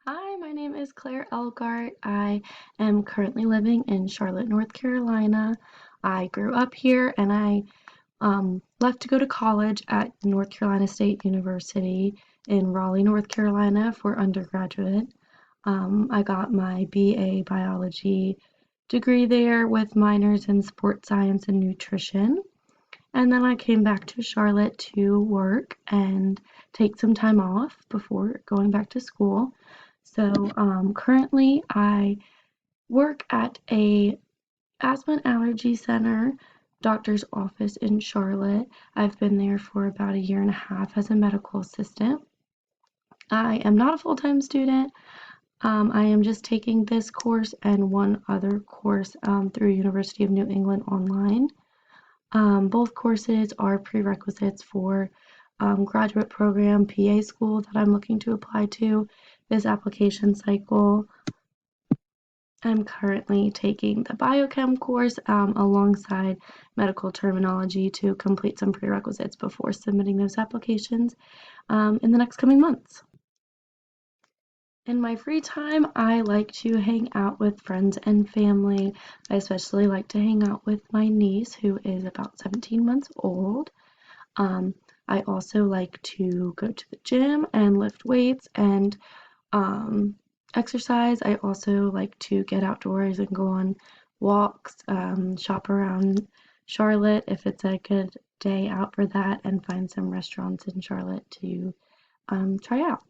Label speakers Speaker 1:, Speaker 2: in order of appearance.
Speaker 1: Hi, my name is Claire Elgart. I am currently living in Charlotte, North Carolina. I grew up here and I left to go to college at North Carolina State University in Raleigh, North Carolina for undergraduate. I got my BA biology degree there with minors in sports science and nutrition. And then I came back to Charlotte to work and take some time off before going back to school. So currently I work at a asthma and allergy center doctor's office in Charlotte. I've been there for about a year and a half as a medical assistant. I am not a full-time student. I am just taking this course and one other course through University of New England online. Both courses are prerequisites for graduate program PA school that I'm looking to apply to this application cycle. I'm currently taking the biochem course alongside medical terminology to complete some prerequisites before submitting those applications in the next coming months. In my free time, I like to hang out with friends and family. I especially like to hang out with my niece, who is about 17 months old. Um, I also like to go to the gym and lift weights and exercise. I also like to get outdoors and go on walks, shop around Charlotte if it's a good day out for that, and find some restaurants in Charlotte to try out.